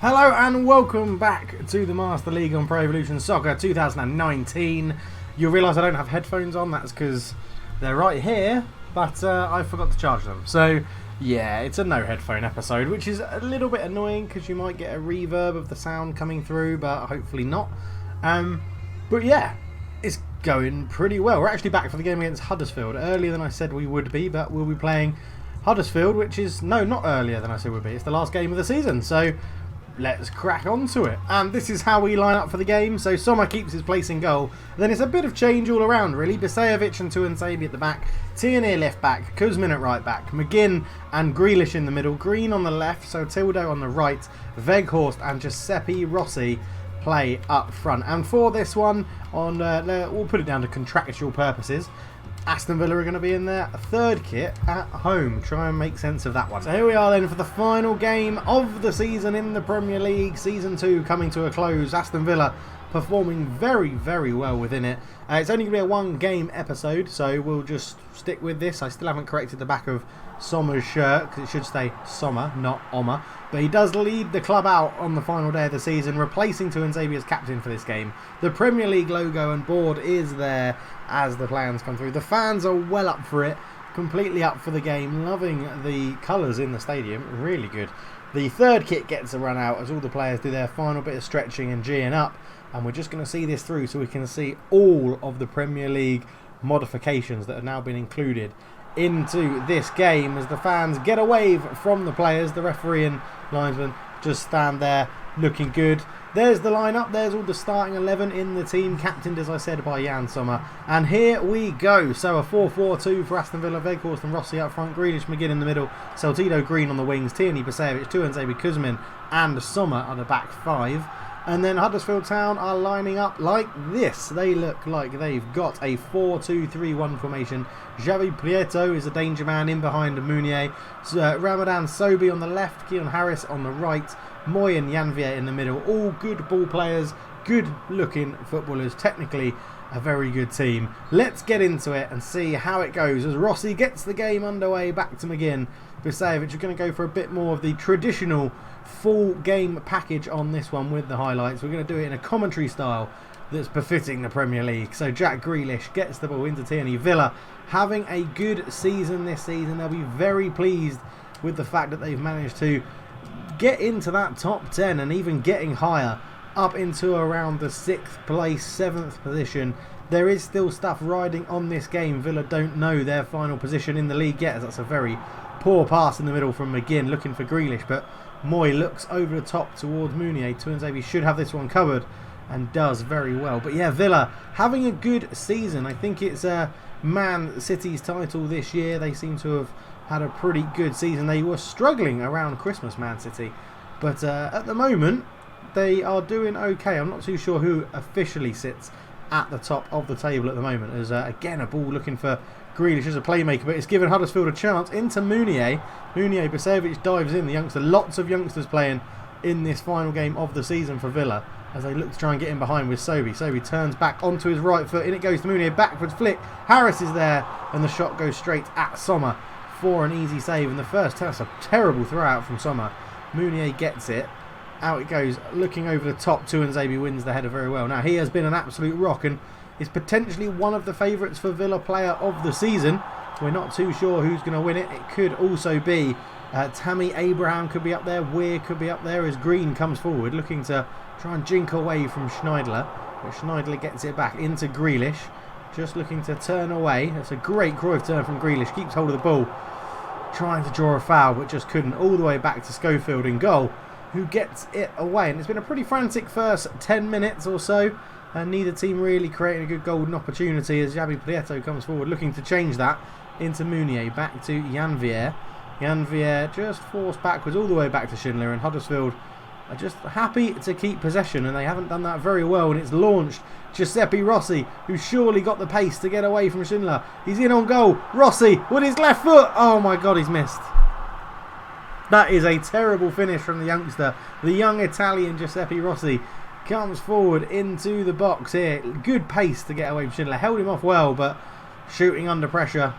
Hello and welcome back to the Master League on Pro Evolution Soccer 2019. You'll realise I don't have headphones on, that's because they're right here, but I forgot to charge them. So yeah, it's a no headphone episode, which is a little bit annoying because you might get a reverb of the sound coming through, but hopefully not. But yeah, it's going pretty well. We're actually back for the game against Huddersfield, earlier than I said we would be, but we'll be playing Huddersfield, which is, no, not earlier than I said would be. It's the last game of the season, so let's crack on to it. And this is how we line up for the game. So Sommer keeps his place in goal. Then it's a bit of change all around, really. Bisejevic and Tuanzebe at the back. Tierney left back. Kuzmin at right back. McGinn and Grealish in the middle. Green on the left. So Tildo on the right. Weghorst and Giuseppe Rossi play up front. And for this one, we'll put it down to contractual purposes, Aston Villa are going to be in their third kit at home. Try and make sense of that one. So here we are then for the final game of the season in the Premier League. Season 2 coming to a close. Aston Villa performing very, very well within it. It's only going to be a one-game episode, so we'll just stick with this. I still haven't corrected the back of Sommer's shirt, because it should stay Sommer, not Omar. But he does lead the club out on the final day of the season, replacing Tuanzebe as captain for this game. The Premier League logo and board is there as the plans come through. The fans are well up for it, completely up for the game, loving the colours in the stadium, really good. The third kit gets a run out as all the players do their final bit of stretching and geeing up, and we're just going to see this through so we can see all of the Premier League modifications that have now been included into this game as the fans get a wave from the players. The referee and linesman just stand there looking good. There's the lineup, there's all the starting 11 in the team, captained as I said by Jan Sommer. And here we go. So a 4-4-2 for Aston Villa. Weghorst and Rossi up front, Grealish, McGinn in the middle, Saltido, Green on the wings, Tierney, Bisejevic, Tuanzebe, Kuzmin and Sommer are the back five. And then Huddersfield Town are lining up like this. They look like they've got a 4-2-3-1 formation. Xavi Prieto is a danger man in behind Mounier. Ramadan Sobhi on the left, Keon Harris on the right, Moy and Janvier in the middle. All good ball players, good looking footballers. Technically a very good team. Let's get into it and see how it goes as Rossi gets the game underway. Back to McGinn. Bisejevic are going to go for a bit more of the traditional full game package on this one with the highlights. We're going to do it in a commentary style that's befitting the Premier League. So Jack Grealish gets the ball into Tierney. Villa having a good season this season. They'll be very pleased with the fact that they've managed to get into that top 10 and even getting higher up into around the 6th place, 7th position. There is still stuff riding on this game. Villa don't know their final position in the league yet, as that's a very poor pass in the middle from McGinn looking for Grealish, but Moy looks over the top towards Mounier. Tuanzebe should have this one covered and does very well. But yeah, Villa having a good season. I think it's Man City's title this year. They seem to have had a pretty good season. They were struggling around Christmas, Man City, but at the moment they are doing okay. I'm not too sure who officially sits at the top of the table at the moment. There's again a ball looking for Grealish as a playmaker, but it's given Huddersfield a chance into Mounier. Mounier, Bisejevic dives in, the youngster. Lots of youngsters playing in this final game of the season for Villa as they look to try and get in behind with Sobhi. Sobhi turns back onto his right foot, in it goes to Mounier, backwards flick. Harris is there, and the shot goes straight at Sommer for an easy save. And the first that's a terrible throw out from Sommer. Mounier gets it. Out it goes, looking over the top. Tuanzebe wins the header very well. Now he has been an absolute rock and is potentially one of the favourites for Villa player of the season. We're not too sure who's going to win it. It could also be Tammy Abraham could be up there. Weir could be up there as Green comes forward looking to try and jink away from Schneidler. But Schneidler gets it back into Grealish. Just looking to turn away. That's a great Cruyff turn from Grealish. Keeps hold of the ball. Trying to draw a foul but just couldn't. All the way back to Schofield in goal, who gets it away. And it's been a pretty frantic first 10 minutes or so. And neither team really creating a good golden opportunity as Xavi Prieto comes forward looking to change that into Mounier. Back to Janvier. Janvier just forced backwards all the way back to Schindler, and Huddersfield are just happy to keep possession, and they haven't done that very well. And it's launched Giuseppe Rossi, who surely got the pace to get away from Schindler. He's in on goal. Rossi with his left foot. Oh my God, he's missed. That is a terrible finish from the youngster. The young Italian Giuseppe Rossi comes forward into the box here. Good pace to get away from Schindler. Held him off well, but shooting under pressure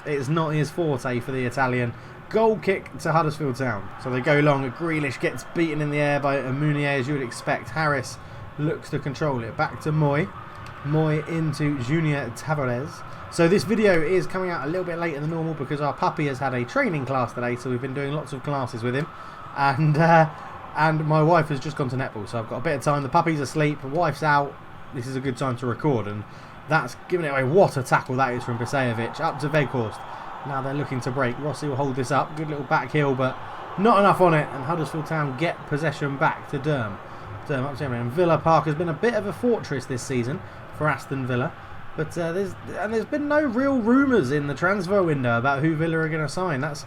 it's not his forte for the Italian. Goal kick to Huddersfield Town. So they go long. Grealish gets beaten in the air by Mounier, as you would expect. Harris looks to control it. Back to Moy. Moy into Junior Tavares. So this video is coming out a little bit later than normal because our puppy has had a training class today, so we've been doing lots of classes with him. And my wife has just gone to netball, so I've got a bit of time. The puppy's asleep, the wife's out. This is a good time to record, and that's giving it away. What a tackle that is from Bisejevic. Up to Weghorst. Now they're looking to break. Rossi will hold this up. Good little back heel, but not enough on it, and Huddersfield Town get possession back to Durham. Durham up to him. And Villa Park has been a bit of a fortress this season for Aston Villa. But there's been no real rumours in the transfer window about who Villa are going to sign. That's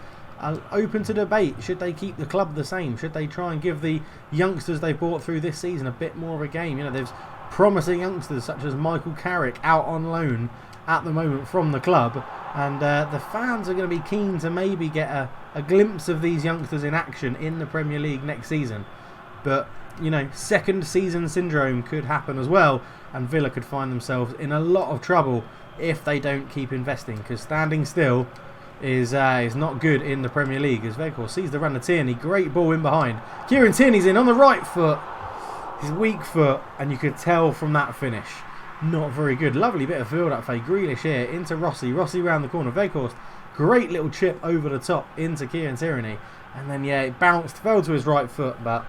open to debate. Should they keep the club the same? Should they try and give the youngsters they brought through this season a bit more of a game? You know, there's promising youngsters such as Michael Carrick out on loan at the moment from the club, and the fans are going to be keen to maybe get a glimpse of these youngsters in action in the Premier League next season. But you know, second season syndrome could happen as well, and Villa could find themselves in a lot of trouble if they don't keep investing, because standing still is not good in the Premier League. As Weghorst sees the run to Tierney, great ball in behind. Kieran Tierney's in on the right foot, his weak foot, and you could tell from that finish, not very good. Lovely bit of field up for Grealish here into Rossi. Rossi round the corner. Weghorst, great little chip over the top into Kieran Tierney, and then yeah, it bounced, fell to his right foot, but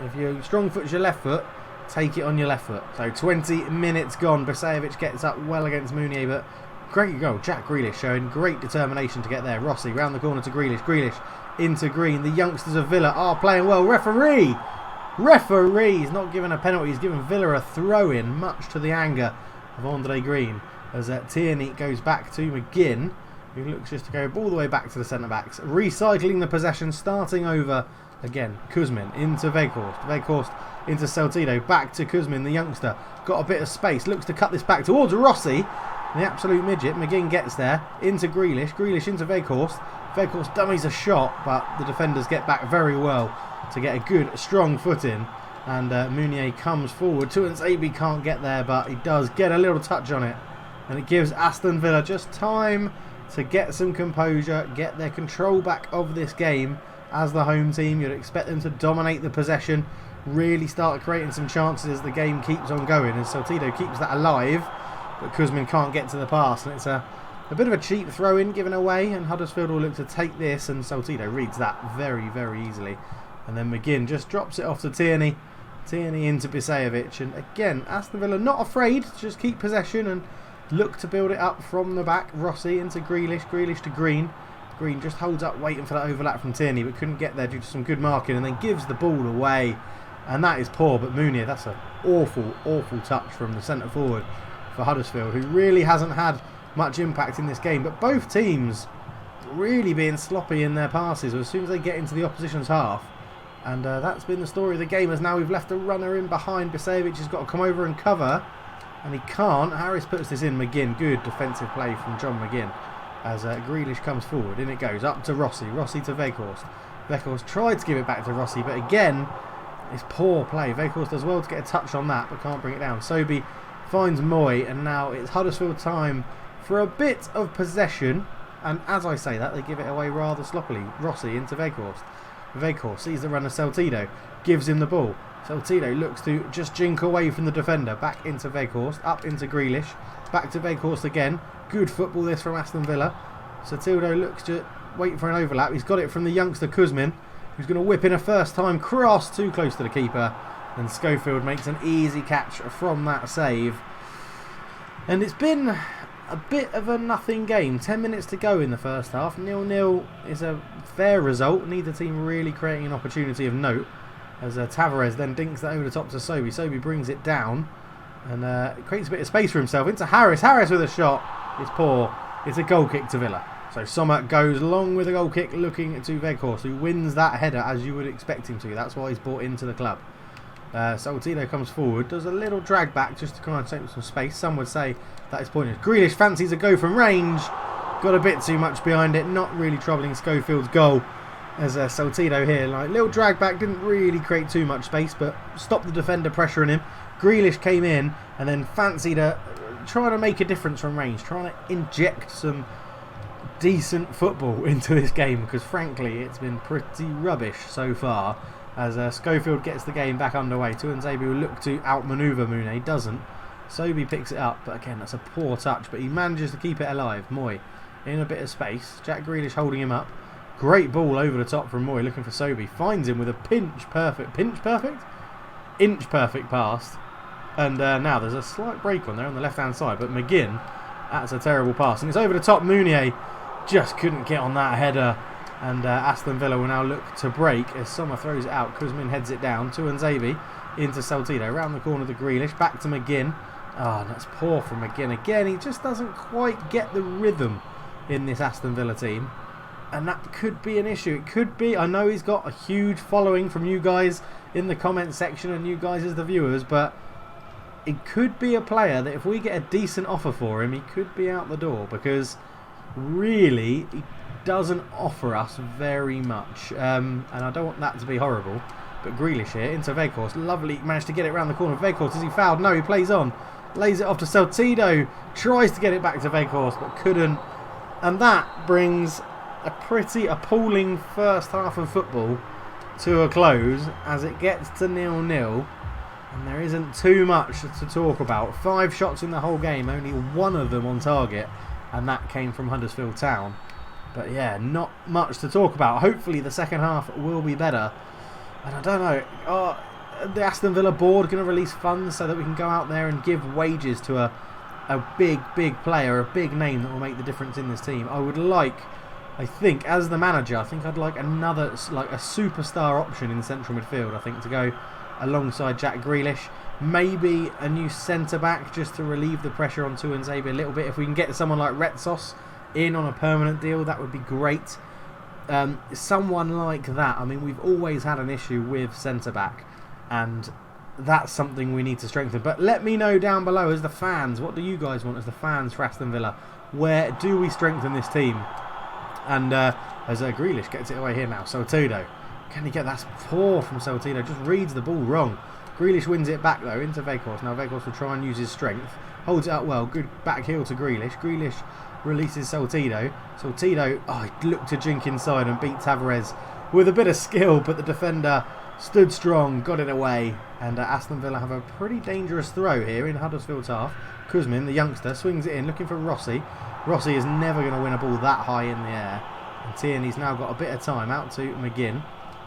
if your strong foot's your left foot, take it on your left foot. So 20 minutes gone. Bisejevic gets up well against Mounier, but great goal. Jack Grealish showing great determination to get there. Rossi round the corner to Grealish. Grealish into Green. The youngsters of Villa are playing well. Referee! He's not given a penalty. He's given Villa a throw-in, much to the anger of Andre Green. As Tierney goes back to McGinn, who looks just to go all the way back to the centre-backs. Recycling the possession, starting over again. Kuzmin into Weghorst. Weghorst into Saltido. Back to Kuzmin, the youngster. Got a bit of space. Looks to cut this back towards Rossi. The absolute midget. McGinn gets there. Into Grealish. Grealish into Weghorst. Weghorst dummies a shot, but the defenders get back very well to get a good, strong foot in. And Mounier comes forward. Tuanzebe can't get there, but he does get a little touch on it. And it gives Aston Villa just time to get some composure, get their control back of this game. As the home team, you'd expect them to dominate the possession, really start creating some chances as the game keeps on going. And Saltido keeps that alive, but Kuzmin can't get to the pass. And it's a bit of a cheap throw-in given away, and Huddersfield will look to take this, and Saltido reads that very, very easily. And then McGinn just drops it off to Tierney. Tierney into Bisejevic. And again, Aston Villa not afraid to just keep possession and look to build it up from the back. Rossi into Grealish. Grealish to Green. Green just holds up waiting for that overlap from Tierney, but couldn't get there due to some good marking, and then gives the ball away. And that is poor, but Mounier, that's an awful, awful touch from the centre forward for Huddersfield, who really hasn't had much impact in this game. But both teams really being sloppy in their passes as soon as they get into the opposition's half. And that's been the story of the game, as now we've left a runner in behind. Bisejevic has got to come over and cover, and he can't. Harris puts this in. McGinn, good defensive play from John McGinn. As Grealish comes forward, in it goes, up to Rossi. Rossi to Weghorst. Weghorst tried to give it back to Rossi, but again, it's poor play. Weghorst does well to get a touch on that, but can't bring it down. Sobey finds Moy, and now it's Huddersfield time for a bit of possession. And as I say that, they give it away rather sloppily. Rossi into Weghorst. Weghorst sees the runner Saltido, gives him the ball. Saltido looks to just jink away from the defender. Back into Weghorst, up into Grealish. Back to Weghorst again. Good football this from Aston Villa. Saltido looks to wait for an overlap. He's got it from the youngster Kuzmin, who's going to whip in a first time cross too close to the keeper. And Schofield makes an easy catch from that save. And it's been a bit of a nothing game. 10 minutes to go in the first half. 0-0 is a fair result. Neither team really creating an opportunity of note. As Tavares then dinks that over the top to Sobey. Sobey brings it down and creates a bit of space for himself. Into Harris. Harris with a shot. It's poor. It's a goal kick to Villa. So Sommer goes long with a goal kick, looking to Weghorst, who wins that header as you would expect him to. That's why he's brought into the club. Saltido comes forward, does a little drag back just to try and take some space. Some would say that is pointless. Grealish fancies a go from range. Got a bit too much behind it. Not really troubling Schofield's goal. As Saltido here, like little drag back, didn't really create too much space, but stopped the defender pressuring him. Grealish came in and then fancied trying to make a difference from range, trying to inject some decent football into this game, because frankly it's been pretty rubbish so far. As Schofield gets the game back underway, Tuanzebe will look to outmaneuver Moune. He doesn't. Sobey picks it up, but again that's a poor touch, but he manages to keep it alive. Moy in a bit of space, Jack Grealish holding him up. Great ball over the top from Moy, looking for Sobey, finds him with a inch perfect pass. And now there's a slight break on there on the left hand side, but McGinn, that's a terrible pass, and it's over the top. Mounier just couldn't get on that header, and Aston Villa will now look to break as Sommer throws it out. Kuzmin heads it down, Tuanzebe into Saltido, round the corner to Grealish, back to McGinn. Oh, and that's poor from McGinn again. He just doesn't quite get the rhythm in this Aston Villa team, and that could be an issue. It could be. I know he's got a huge following from you guys in the comment section and you guys as the viewers, but it could be a player that if we get a decent offer for him, he could be out the door, because really he doesn't offer us very much, and I don't want that to be horrible. But Grealish here into Weghorst, lovely, managed to get it around the corner. Weghorst, is he fouled? No, he plays on, lays it off to Saltido, tries to get it back to Weghorst but couldn't, and that brings a pretty appalling first half of football to a close as it gets to 0-0. And there isn't too much to talk about. 5 shots in the whole game, only 1 of them on target, and that came from Huddersfield Town. But yeah, not much to talk about. Hopefully the second half will be better. And I don't know, the Aston Villa board going to release funds so that we can go out there and give wages to a big player, a big name that will make the difference in this team. I think as the manager, I think I'd like another, like a superstar option in central midfield, I think, to go alongside Jack Grealish. Maybe a new centre-back just to relieve the pressure on Tuanzebe a little bit. If we can get someone like Retsos in on a permanent deal, that would be great. Someone like that. I mean, we've always had an issue with centre-back, and that's something we need to strengthen. But let me know down below as the fans, what do you guys want as the fans for Aston Villa? Where do we strengthen this team? And as Grealish gets it away here now, Saltido. Can he get that? That's poor from Saltido, just reads the ball wrong. Grealish wins it back though into Weghorst. Now Weghorst will try and use his strength. Holds it up well, good back heel to Grealish. Grealish releases Saltido. Saltido, he looked to jink inside and beat Tavares with a bit of skill, but the defender stood strong, got it away. And Aston Villa have a pretty dangerous throw here in Huddersfield's half. Kuzmin, the youngster, swings it in, looking for Rossi. Rossi is never going to win a ball that high in the air. And Tierney's now got a bit of time, out to McGinn.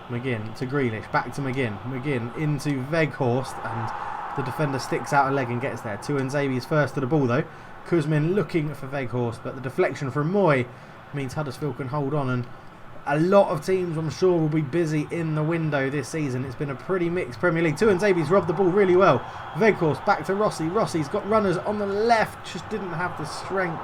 McGinn to Grealish, back to McGinn. McGinn into Weghorst, and the defender sticks out a leg and gets there. Tuanzebe's first to the ball though. Kuzmin looking for Weghorst, but the deflection from Moy means Huddersfield can hold on, and a lot of teams I'm sure will be busy in the window this season. It's been a pretty mixed Premier League. Tuanzebe's robbed the ball really well. Weghorst back to Rossi. Rossi's got runners on the left, just didn't have the strength.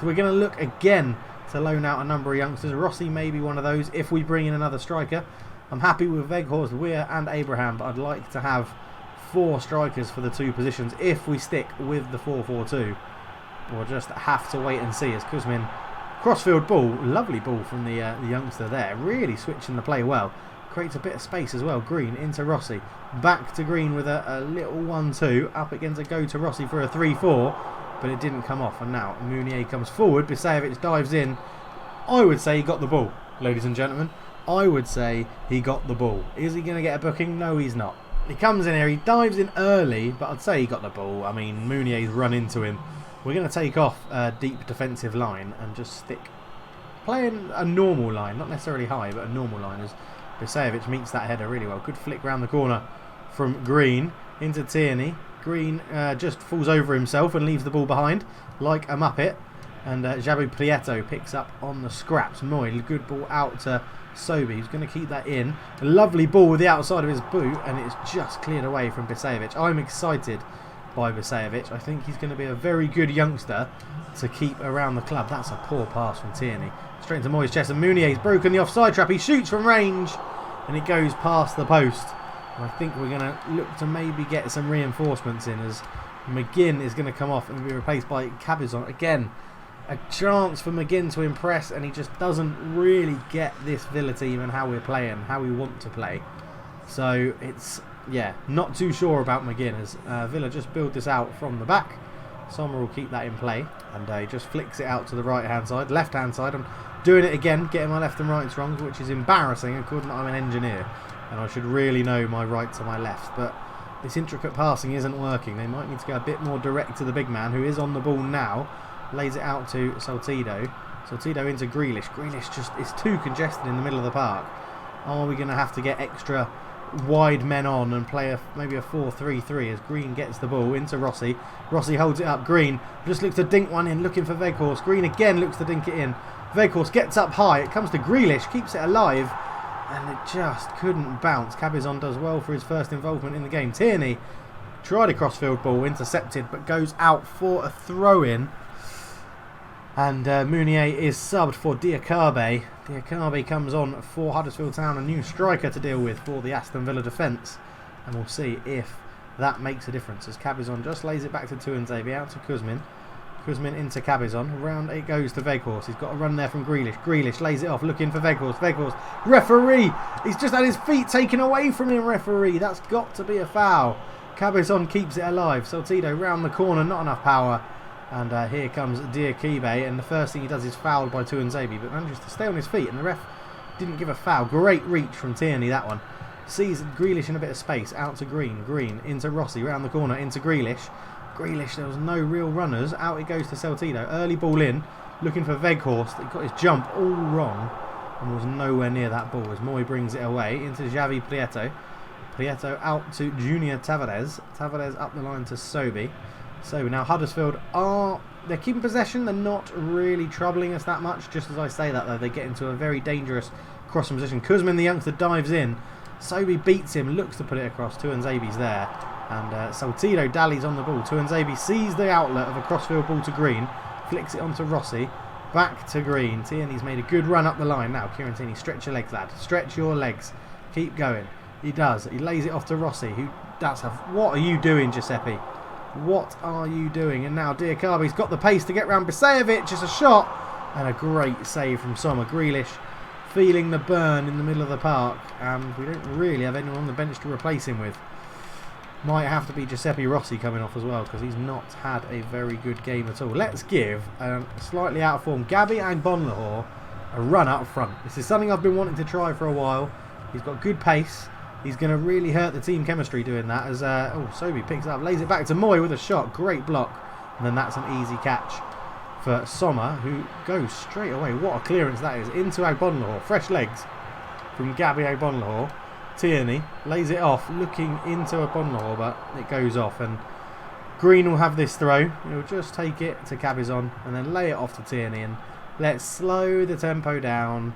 We're going to look again to loan out a number of youngsters. Rossi may be one of those if we bring in another striker. I'm happy with Weghorst, Weir and Abraham, but I'd like to have 4 strikers for the 2 positions if we stick with the 4-4-2. We'll just have to wait and see as Kuzmin, crossfield ball, lovely ball from the youngster there, really switching the play well. Creates a bit of space as well. Green into Rossi, back to Green with a little 1-2, up against a go to Rossi for a 3-4. But it didn't come off, and now Mounier comes forward. Bisajevic dives in. I would say he got the ball, ladies and gentlemen. I would say he got the ball. Is he going to get a booking? No, he's not. He comes in here, he dives in early, but I'd say he got the ball. I mean, Mounier's run into him. We're going to take off a deep defensive line and just stick playing a normal line, not necessarily high, but a normal line, as Bisajevic meets that header really well. Good flick round the corner from Green into Tierney. Green just falls over himself and leaves the ball behind like a muppet, and Jabu Prieto picks up on the scraps. Moy, good ball out to Sobey, who's going to keep that in. A lovely ball with the outside of his boot, and it's just cleared away from Bisajevic. I'm excited by Bisajevic. I think he's going to be a very good youngster to keep around the club. That's a poor pass from Tierney. Straight into Moy's chest, and Mounier's broken the offside trap. He shoots from range, and it goes past the post. I think we're going to look to maybe get some reinforcements in, as McGinn is going to come off and be replaced by Cabezon. Again, a chance for McGinn to impress, and he just doesn't really get this Villa team and how we're playing, how we want to play. So it's, yeah, not too sure about McGinn, as Villa just build this out from the back. Sommer will keep that in play, and he just flicks it out to the right-hand side, left-hand side. I'm doing it again, getting my left and rights wrong, which is embarrassing, according to I'm an engineer, and I should really know my right to my left. But this intricate passing isn't working. They might need to go a bit more direct to the big man, who is on the ball now. Lays it out to Saltido. Saltido into Grealish. Grealish just is too congested in the middle of the park. Are we going to have to get extra wide men on and play maybe a 4-3-3 as Green gets the ball into Rossi. Rossi holds it up. Green just looks to dink one in, looking for Weghorst. Green again looks to dink it in. Weghorst gets up high. It comes to Grealish, keeps it alive, and it just couldn't bounce. Cabezon does well for his first involvement in the game. Tierney tried a crossfield ball, intercepted, but goes out for a throw-in. And Mounier is subbed for Diakabe. Diakabe comes on for Huddersfield Town, a new striker to deal with for the Aston Villa defence. And we'll see if that makes a difference as Cabezon just lays it back to Tuanzebe, out to Kuzmin. Kuzmin into Cabezon. Around it goes to Weghorst. He's got a run there from Grealish. Grealish lays it off, looking for Weghorst. Weghorst, referee! He's just had his feet taken away from him, referee. That's got to be a foul. Cabezon keeps it alive. Saltido round the corner, not enough power. And here comes Diakabe, and the first thing he does is fouled by Tuanzebe, but manages to stay on his feet, and the ref didn't give a foul. Great reach from Tierney, that one. Sees Grealish in a bit of space, out to Green. Green into Rossi, round the corner, into Grealish. Grealish, there was no real runners. Out it goes to Saltido. Early ball in, looking for Weghorst. He got his jump all wrong and was nowhere near that ball as Moy brings it away into Javi Prieto. Prieto out to Junior Tavares. Tavares up the line to Sobi. So now Huddersfield they're keeping possession. They're not really troubling us that much. Just as I say that, though, they get into a very dangerous crossing position. Kuzmin, the youngster, dives in. Sobi beats him, looks to put it across. Tuanzebe's there. And Saltido dallies on the ball. Tuanzebe sees the outlet of a crossfield ball to Green. Flicks it onto Rossi. Back to Green. Tierney's made a good run up the line. Now, Kieran Tierney, stretch your legs, lad. Stretch your legs. Keep going. He does. He lays it off to Rossi. What are you doing, Giuseppe? What are you doing? And now Diakabe's got the pace to get round Bisejevic. Just a shot. And a great save from Sommer. Grealish feeling the burn in the middle of the park. And we don't really have anyone on the bench to replace him with. Might have to be Giuseppe Rossi coming off as well, because he's not had a very good game at all. Let's give a slightly out of form Gabby Agbonlahor a run up front. This is something I've been wanting to try for a while. He's got good pace. He's going to really hurt the team chemistry doing that as Sobi picks it up, lays it back to Moy with a shot. Great block. And then that's an easy catch for Sommer, who goes straight away. What a clearance that is. Into Agbonlahor. Fresh legs from Gabby Agbonlahor. Tierney lays it off, looking into Agbonlahor, but it goes off. And Green will have this throw. He'll just take it to Cabezon and then lay it off to Tierney. And let's slow the tempo down.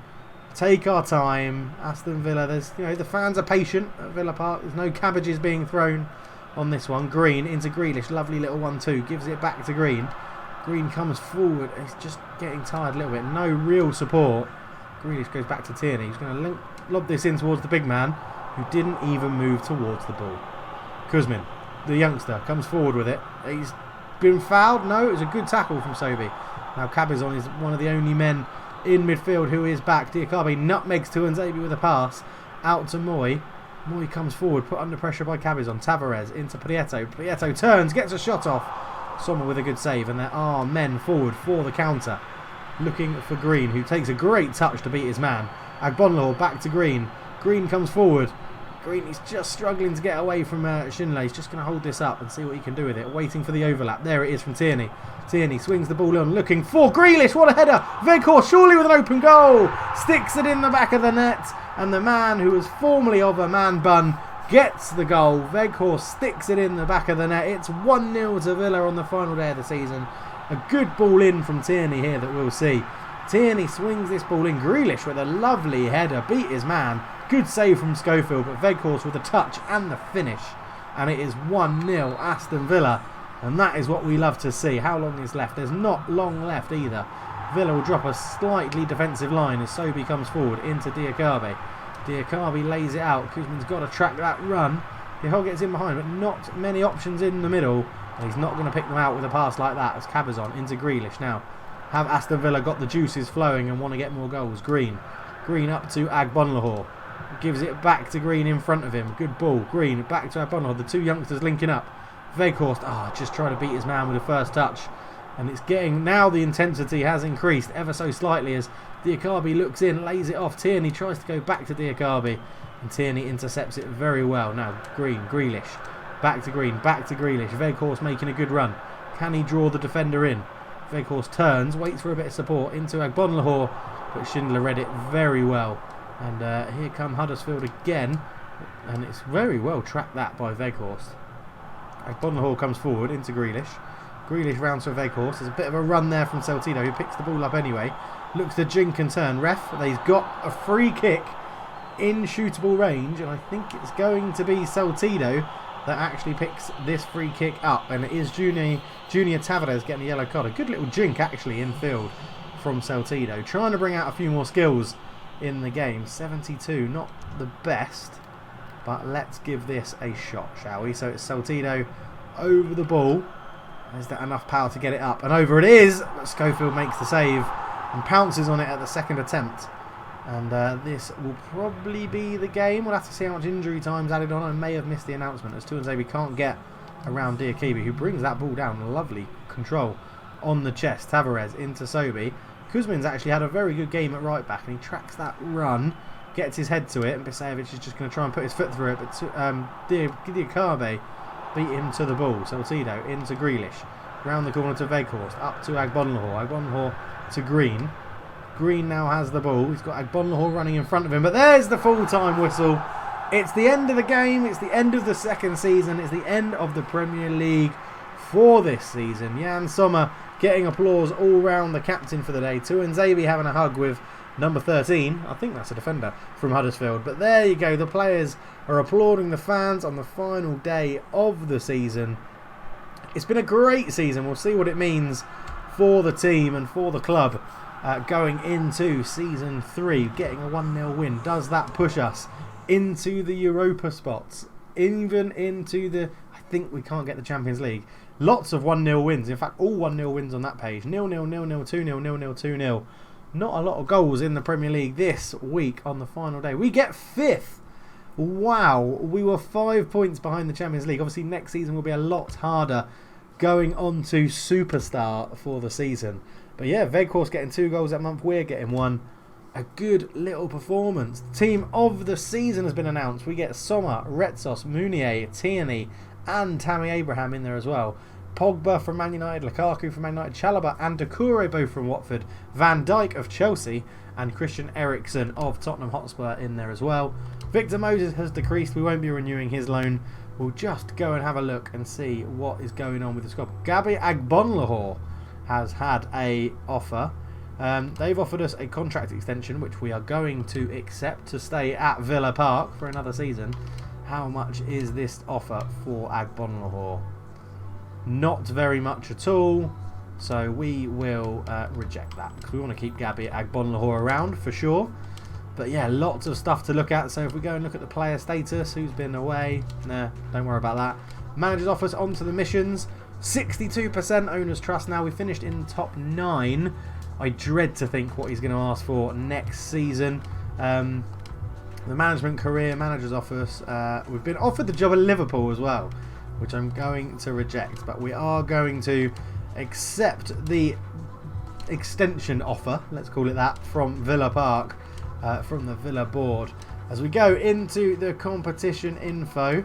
Take our time. Aston Villa, the fans are patient at Villa Park. There's no cabbages being thrown on this one. Green into Grealish, lovely little 1-2, gives it back to Green. Green comes forward. He's just getting tired a little bit. No real support. Grealish goes back to Tierney. He's going to lob this in towards the big man, who didn't even move towards the ball. Kuzmin, the youngster, comes forward with it. He's been fouled. No, it was a good tackle from Sobi. Now Cabezon is one of the only men in midfield who is back. Diakabe nutmegs Tuanzebe with a pass out to Moy. Moy comes forward, put under pressure by Cabezon. Tavares into Prieto. Prieto turns, gets a shot off. Sommer with a good save, and there are men forward for the counter. Looking for Green, who takes a great touch to beat his man. Agbonlahor back to Green. Green comes forward. Green is just struggling to get away from Shinley. He's just going to hold this up and see what he can do with it. Waiting for the overlap. There it is from Tierney. Tierney swings the ball on, looking for Grealish. What a header! Weghorst surely with an open goal. Sticks it in the back of the net. And the man who was formerly of a man bun gets the goal. Weghorst sticks it in the back of the net. It's 1-0 to Villa on the final day of the season. A good ball in from Tierney here that we'll see. Tierney swings this ball in. Grealish with a lovely header. Beat his man. Good save from Schofield, but Weghorst with the touch and the finish. And it is 1-0 Aston Villa. And that is what we love to see. How long is left? There's not long left either. Villa will drop a slightly defensive line as Sobi comes forward into Diakabe. Diakabe lays it out. Kuzmin's got to track that run. Dihol gets in behind, but not many options in the middle. And he's not going to pick them out with a pass like that as Cabezon into Grealish. Now, have Aston Villa got the juices flowing and want to get more goals? Green up to Agbonlahor. Gives it back to Green in front of him. Good ball. Green back to Agbonlahor. The two youngsters linking up. Weghorst, just trying to beat his man with the first touch. And it's getting, now the intensity has increased ever so slightly as Diakabi looks in, lays it off. Tierney tries to go back to Diakabi, and Tierney intercepts it very well. Now Grealish, back to Grealish. Weghorst making a good run. Can he draw the defender in? Weghorst turns, waits for a bit of support into Agbonlahor, but Schindler read it very well. And here come Huddersfield again, and it's very well tracked that by Weghorst. Agbonlahor comes forward into Grealish. Grealish rounds for Weghorst. There's a bit of a run there from Saltido, who picks the ball up anyway. Looks to jink and turn. Ref, he's got a free kick in shootable range, and I think it's going to be Saltido that actually picks this free kick up, and it is Junior Tavares getting a yellow card. A good little jink actually in field from Saltido, trying to bring out a few more skills in the game. 72, not the best, but let's give this a shot, shall we? So it's Saltido over the ball. Is that enough power to get it up? And over it is, but Schofield makes the save and pounces on it at the second attempt. And this will probably be the game. We'll have to see how much injury time's added on. I may have missed the announcement as Tuanzebe can't get around Diakabi, who brings that ball down. Lovely control on the chest. Tavares into Sobi. Kuzmin's actually had a very good game at right back, and he tracks that run, gets his head to it, and Bisevic is just going to try and put his foot through it, but Diakabe beat him to the ball. Saltido into Grealish, round the corner to Weghorst, up to Agbonlahor. Agbonlahor to Green. Green now has the ball. He's got Agbonlahor running in front of him, but there's the full-time whistle. It's the end of the game. It's the end of the second season. It's the end of the Premier League for this season. Jan Sommer getting applause all round the captain for the day. Tuanzebe having a hug with number 13. I think that's a defender from Huddersfield. But there you go. The players are applauding the fans on the final day of the season. It's been a great season. We'll see what it means for the team and for the club going into season 3. Getting a 1-0 win. Does that push us into the Europa spots? Even into the... I think we can't get the Champions League. Lots of 1-0 wins. In fact, all 1-0 wins on that page. 0-0, 0-0, 2-0, 0-0, 2-0. Not a lot of goals in the Premier League this week on the final day. We get 5th. Wow. We were 5 points behind the Champions League. Obviously, next season will be a lot harder going on to Superstar for the season. But yeah, Weghorst getting 2 goals that month. We're getting 1. A good little performance. Team of the season has been announced. We get Sommer, Retsos, Mounier, Tierney, and Tammy Abraham in there as well. Pogba from Man United, Lukaku from Man United, Chalobah and Doucouré both from Watford, Van Dijk of Chelsea, and Christian Eriksen of Tottenham Hotspur in there as well. Victor Moses has decreased. We won't be renewing his loan. We'll just go and have a look and see what is going on with the squad. Gabi Agbonlahor has had a offer. They've offered us a contract extension, which we are going to accept to stay at Villa Park for another season. How much is this offer for Agbonlahor? Not very much at all, so we will reject that because we want to keep Gabi Agbonlahor around for sure. But yeah, lots of stuff to look at. So if we go and look at the player status, who's been away, nah, don't worry about that. Managers offers onto the missions. 62% owners trust. Now we finished in top 9. I dread to think what he's going to ask for next season. The management career managers office. We've been offered the job at Liverpool as well, which I'm going to reject. But we are going to accept the extension offer, let's call it that, from Villa Park, from the Villa board. As we go into the competition info,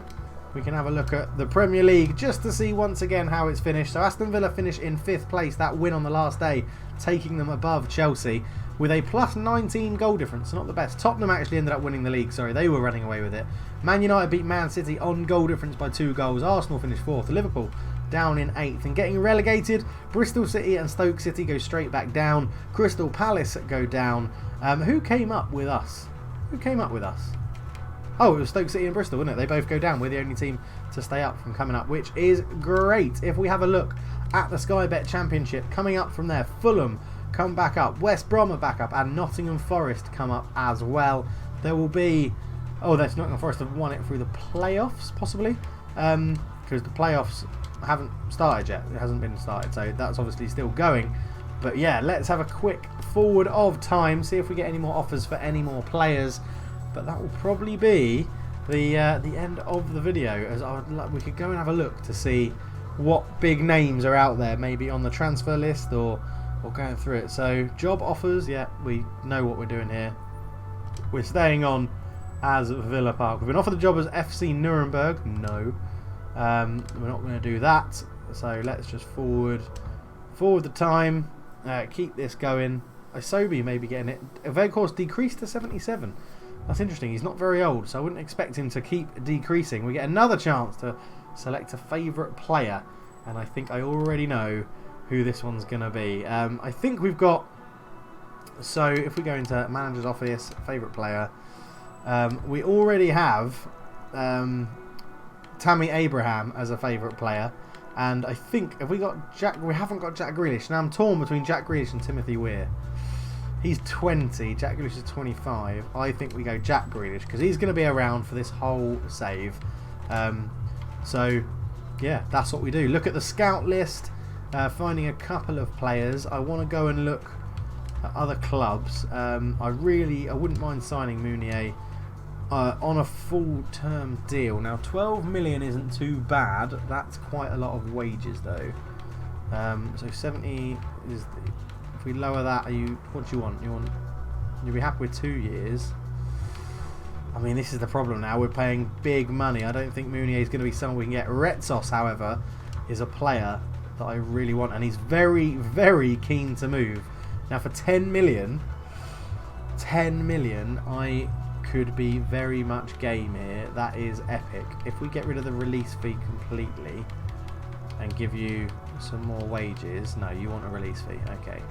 we can have a look at the Premier League just to see once again how it's finished. So Aston Villa finish in 5th place, that win on the last day, taking them above Chelsea with a plus 19 goal difference. Not the best. Tottenham actually ended up winning the league. Sorry, they were running away with it. Man United beat Man City on goal difference by 2 goals. Arsenal finished 4th. Liverpool down in 8th. And getting relegated, Bristol City and Stoke City go straight back down. Crystal Palace go down. Who came up with us? Who came up with us? Oh, it was Stoke City and Bristol, wasn't it? They both go down. We're the only team to stay up from coming up, which is great. If we have a look at the Sky Bet Championship, coming up from there, Fulham come back up, West Brom are back up, and Nottingham Forest come up as well. There will be... Oh, that's Nottingham Forest have won it through the playoffs, possibly, because the playoffs haven't started yet. It hasn't been started, so that's obviously still going. But yeah, let's have a quick forward of time, see if we get any more offers for any more players. But that will probably be the end of the video, as we could go and have a look to see what big names are out there, maybe on the transfer list or going through it. So job offers, yeah, we know what we're doing here. We're staying on as Villa Park. We've been offered the job as FC Nuremberg. No, we're not going to do that. So let's just forward the time, keep this going. Isobi may be getting it. Event course decreased to 77. That's interesting. He's not very old, so I wouldn't expect him to keep decreasing. We get another chance to select a favourite player, and I think I already know who this one's going to be. I think we've got... So if we go into manager's office, favourite player, we already have Tammy Abraham as a favourite player, and I think we haven't got Jack Grealish. Now I'm torn between Jack Grealish and Timothy Weir. He's 20, Jack Grealish is 25. I think we go Jack Grealish because he's going to be around for this whole save. So yeah, that's what we do. Look at the scout list, finding a couple of players. I want to go and look at other clubs. I wouldn't mind signing Mounier on a full-term deal. Now 12 million isn't too bad. That's quite a lot of wages though. So 70 is... If we lower that, what do you want? You'll be happy with 2 years. I mean, this is the problem now. We're paying big money. I don't think Mounier is going to be someone we can get. Retsos, however, is a player that I really want, and he's very, very keen to move. Now, for 10 million, I could be very much game here. That is epic. If we get rid of the release fee completely and give you some more wages. No, you want a release fee. Okay.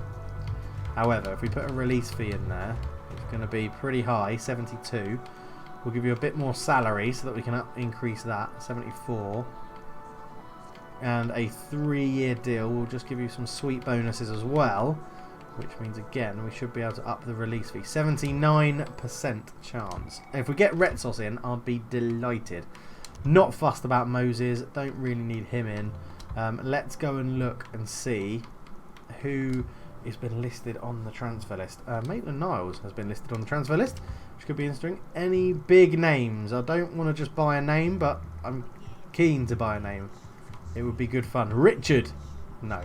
However, if we put a release fee in there, it's going to be pretty high, 72. We'll give you a bit more salary so that we can increase that, 74. And a 3-year deal will just give you some sweet bonuses as well, which means, again, we should be able to up the release fee. 79% chance. If we get Retsos in, I'll be delighted. Not fussed about Moses. Don't really need him in. Let's go and look and see who has been listed on the transfer list. Maitland-Niles has been listed on the transfer list, which could be interesting. Any big names? I don't want to just buy a name, but I'm keen to buy a name. It would be good fun. Richard? No.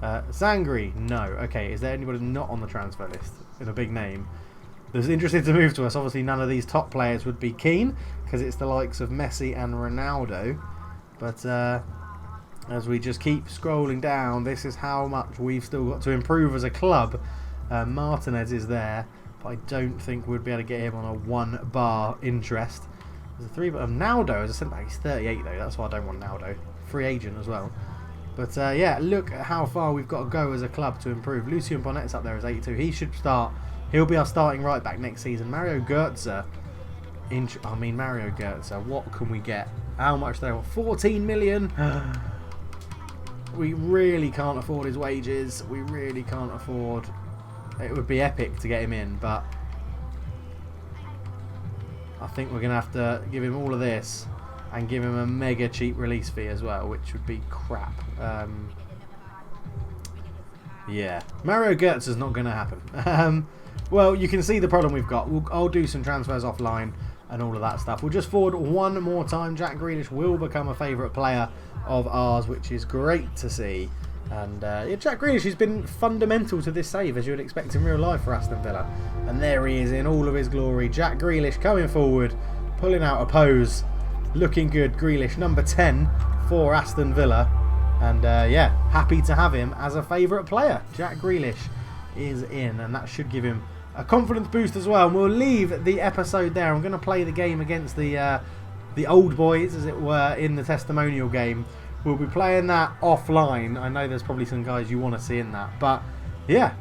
Sangri? No. Okay, is there anybody not on the transfer list in a big name that's interested to move to us? Obviously, none of these top players would be keen because it's the likes of Messi and Ronaldo. But as we just keep scrolling down, this is how much we've still got to improve as a club. Martinez is there, but I don't think we'd be able to get him on a 1-bar interest. There's a 3-bar. Naldo as a centre back, he's 38 though. That's why I don't want Naldo. Free agent as well. But yeah, look at how far we've got to go as a club to improve. Lucien Bonnet's up there as 82. He should start. He'll be our starting right back next season. Mario Götze. Mario Götze. What can we get? How much they want? 14 million. We really can't afford his wages. We really can't afford... It would be epic to get him in, but I think we're going to have to give him all of this and give him a mega cheap release fee as well, which would be crap. Yeah, Mario Götze is not going to happen. Well, you can see the problem we've got. I'll do some transfers offline and all of that stuff. We'll just forward one more time. Jack Grealish will become a favourite player of ours, which is great to see. And yeah, Jack Grealish has been fundamental to this save, as you would expect in real life for Aston Villa. And there he is in all of his glory. Jack Grealish coming forward, pulling out a pose, looking good. Grealish, number 10 for Aston Villa. And yeah, happy to have him as a favourite player. Jack Grealish is in, and that should give him a confidence boost as well. And we'll leave the episode there. I'm going to play the game against the old boys, as it were, in the testimonial game. We'll be playing that offline. I know there's probably some guys you want to see in that. But yeah,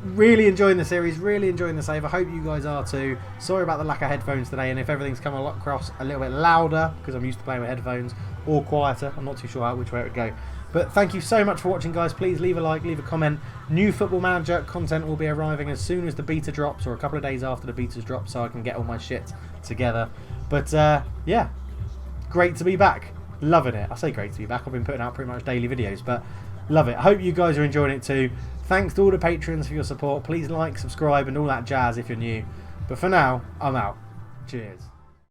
really enjoying the series, really enjoying the save. I hope you guys are too. Sorry about the lack of headphones today, and if everything's come across a little bit louder, because I'm used to playing with headphones, or quieter. I'm not too sure which way it would go. But thank you so much for watching, guys. Please leave a like, leave a comment. New Football Manager content will be arriving as soon as the beta drops, or a couple of days after the betas drop, so I can get all my shit together. But yeah, great to be back. Loving it. I say great to be back. I've been putting out pretty much daily videos, but love it. I hope you guys are enjoying it too. Thanks to all the patrons for your support. Please like, subscribe, and all that jazz if you're new. But for now, I'm out. Cheers.